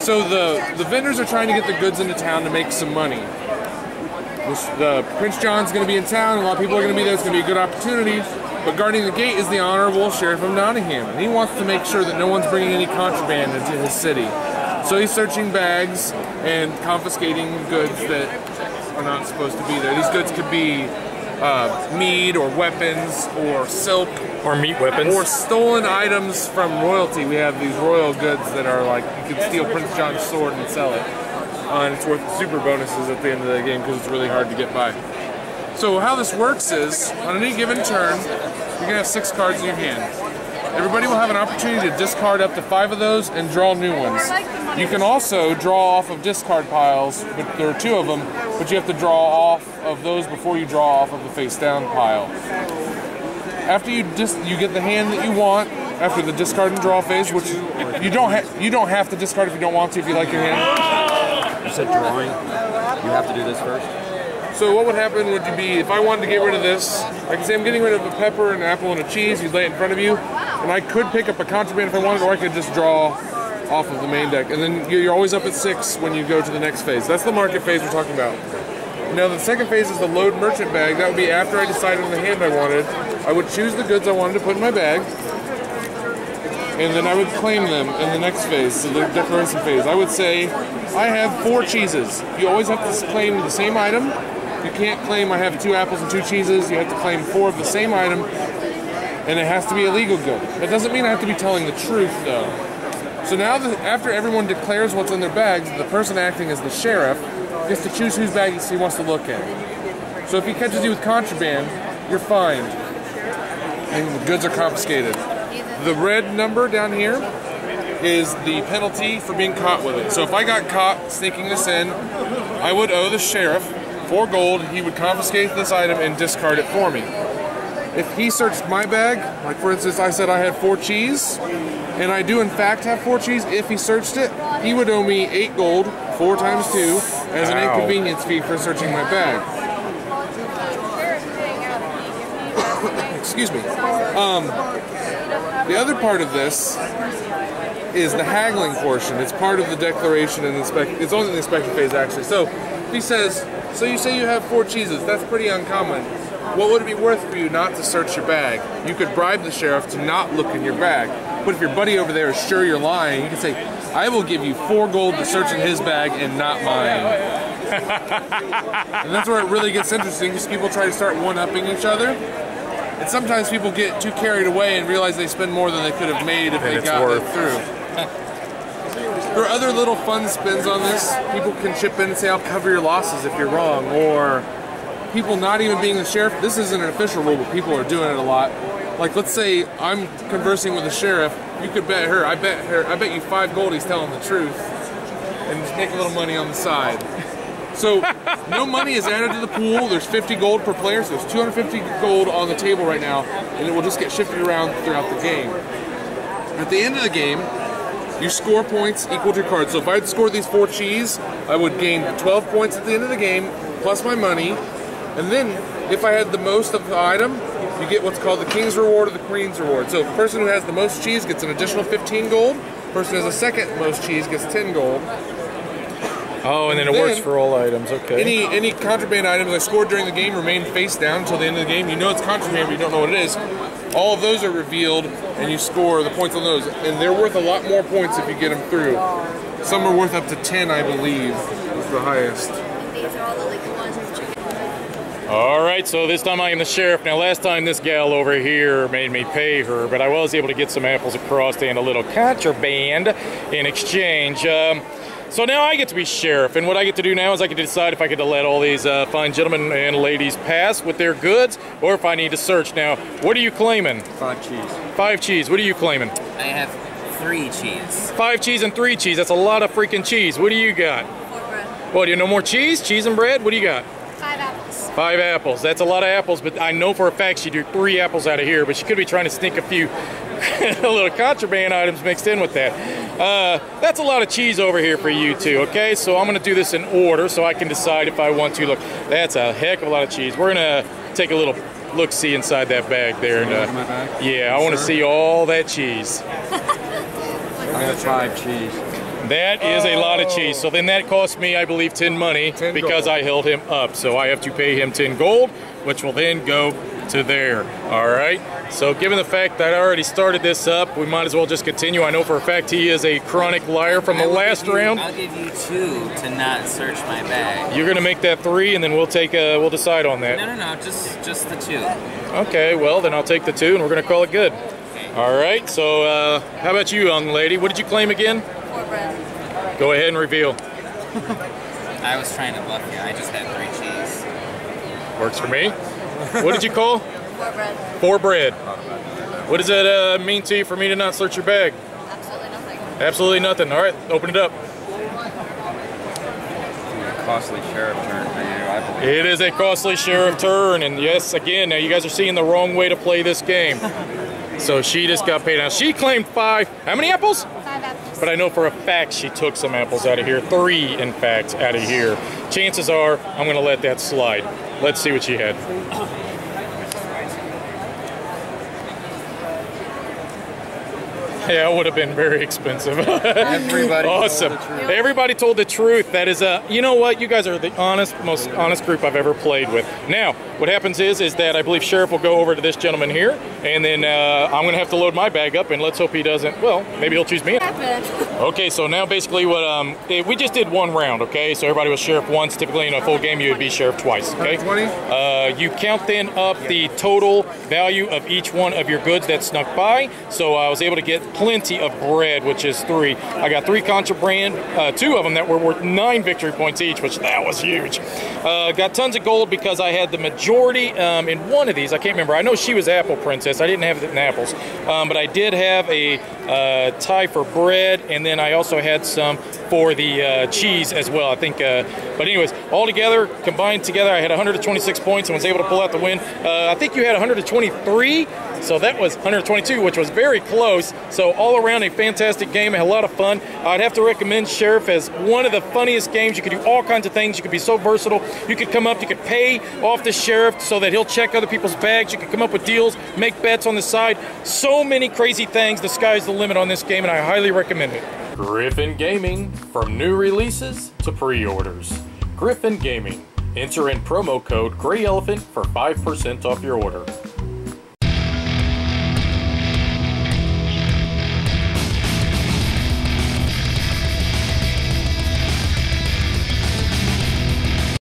So the vendors are trying to get the goods into town to make some money. The Prince John's going to be in town, and a lot of people are going to be there. It's going to be a good opportunity. But guarding the gate is the Honorable Sheriff of Nottingham, and he wants to make sure that no one's bringing any contraband into his city. So he's searching bags and confiscating goods that are not supposed to be there. These goods could be meat or weapons or silk. Or meat weapons. Or stolen items from royalty. We have these royal goods that are like, you can steal Prince John's sword and sell it. And it's worth super bonuses at the end of the game because it's really hard to get by. So how this works is, on any given turn, you're going to have 6 cards in your hand. Everybody will have an opportunity to discard up to 5 of those and draw new ones. You can also draw off of discard piles, but there are 2 of them, but you have to draw off of those before you draw off of the face down pile. After you get the hand that you want, after the discard and draw phase, which you don't have to discard if you don't want to, if you like your hand. You said drawing. You have to do this first. So what would happen would be, if I wanted to get rid of this, I can say I'm getting rid of a pepper, an apple, and a cheese. You'd lay it in front of you, and I could pick up a contraband if I wanted, or I could just draw off of the main deck. And then you're always up at 6 when you go to the next phase. That's the market phase we're talking about. Now the second phase is the load merchant bag. That would be after I decided on the hand I wanted. I would choose the goods I wanted to put in my bag, and then I would claim them in the next phase, so the declaration phase. I would say, I have 4 cheeses. You always have to claim the same item. You can't claim I have 2 apples and 2 cheeses. You have to claim 4 of the same item, and it has to be a legal good. That doesn't mean I have to be telling the truth, though. So now, after everyone declares what's in their bags, the person acting as the sheriff gets to choose whose bag he wants to look at. So if he catches you with contraband, you're fined, and the goods are confiscated. The red number down here is the penalty for being caught with it. So if I got caught sneaking this in, I would owe the sheriff 4 gold. He would confiscate this item and discard it for me. If he searched my bag, like for instance I said I had 4 cheese, and I do in fact have 4 cheese, if he searched it, he would owe me 8 gold, 4 times 2, as an inconvenience fee for searching my bag. Excuse me. The other part of this is the haggling portion. It's part of the declaration and it's only in the inspection phase actually. So he says, so you say you have 4 cheeses. That's pretty uncommon. What would it be worth for you not to search your bag? You could bribe the sheriff to not look in your bag. But if your buddy over there is sure you're lying, you can say, I will give you 4 gold to search in his bag and not mine. And that's where it really gets interesting, because people try to start one-upping each other. And sometimes people get too carried away and realize they spend more than they could have made if they got it through. There are other little fun spins on this. People can chip in and say, I'll cover your losses if you're wrong. Or people not even being the sheriff. This isn't an official rule, but people are doing it a lot. Like, let's say I'm conversing with the sheriff. You could bet her. I bet you 5 gold he's telling the truth. And just make a little money on the side. So, no money is added to the pool. There's 50 gold per player, so there's 250 gold on the table right now, and it will just get shifted around throughout the game. At the end of the game, you score points equal to your cards. So if I had scored these 4 cheese, I would gain 12 points at the end of the game, plus my money. And then, if I had the most of the item, you get what's called the King's Reward or the Queen's Reward. So the person who has the most cheese gets an additional 15 gold. The person who has the second most cheese gets 10 gold. Oh, and then it works for all items, okay. Any contraband items I scored during the game remain face down until the end of the game. You know it's contraband, but you don't know what it is. All of those are revealed, and you score the points on those. And they're worth a lot more points if you get them through. Some are worth up to 10, I believe, is the highest. All right, so this time I am the sheriff. Now, last time this gal over here made me pay her, but I was able to get some apples across and a little contraband in exchange. So now I get to be sheriff, and what I get to do now is I get to decide if I get to let all these fine gentlemen and ladies pass with their goods, or if I need to search. Now, what are you claiming? 5 cheese. 5 cheese. What are you claiming? I have 3 cheese. 5 cheese and 3 cheese. That's a lot of freaking cheese. What do you got? 4 bread. What, do you know more cheese? Cheese and bread? What do you got? 5 apples. 5 apples. That's a lot of apples, but I know for a fact she drew 3 apples out of here, but she could be trying to sneak a few little contraband items mixed in with that. That's a lot of cheese over here for you two, okay? So I'm going to do this in order so I can decide if I want to. Look, that's a heck of a lot of cheese. We're going to take a little look-see inside that bag there. And, yeah, I want to see all that cheese. I have 5 cheese. That is a lot of cheese. So then that cost me, I believe, 10 money 10 because gold. I held him up. So I have to pay him 10 gold, which will then go to there. All right. So given the fact that I already started this up, we might as well just continue. I know for a fact he is a chronic liar from the last round. I'll give you 2 to not search my bag. You're gonna make that 3, and then we'll take we'll decide on that. No, just the 2. Okay, well then I'll take the 2, and we're gonna call it good. Okay. All right. So how about you, young lady? What did you claim again? 4 bread. Go ahead and reveal. I was trying to bluff you. I just had 3 cheese. Works for me. What did you call? 4 bread. 4 bread. What does that mean to you for me to not search your bag? Absolutely nothing. Absolutely nothing. All right, open it up. Costly sheriff turn for you, I believe. It is a costly sheriff turn, and yes, again, now you guys are seeing the wrong way to play this game. So she just got paid out. She claimed 5. How many apples? 5 apples. But I know for a fact she took some apples out of here. 3, in fact, out of here. Chances are I'm going to let that slide. Let's see what she had. Yeah, it would have been very expensive. Everybody Awesome. told the truth. Everybody told the truth. That is you know what? You guys are the most honest group I've ever played with. Now, what happens is that I believe Sheriff will go over to this gentleman here, and then I'm going to have to load my bag up, and let's hope he doesn't. Well, maybe he'll choose me. Okay, so now basically what we just did 1 round. Okay, so everybody was Sheriff once. Typically in a full game, you would be Sheriff twice. Okay. 20? You count then up the total value of each one of your goods that snuck by. So I was able to get plenty of bread, which is 3. I got 3 contraband, 2 of them that were worth 9 victory points each, which that was huge. Got tons of gold because I had the majority in one of these. I can't remember. I know she was Apple Princess. I didn't have it in apples, but I did have a tie for bread, and then I also had some for the cheese as well, I think. But anyways, all together, combined together, I had 126 points and was able to pull out the win. I think you had 123, so that was 122, which was very close. So all around a fantastic game. I had a lot of fun. I'd have to recommend Sheriff as one of the funniest games. You could do all kinds of things. You could be so versatile. You could come up, you could pay off the Sheriff so that he'll check other people's bags. You could come up with deals, make bets on the side. So many crazy things. The sky's the limit on this game, and I highly recommend it. Griffin Gaming, from new releases to pre-orders. Griffin Gaming. Enter in promo code GreyElephant for 5% off your order.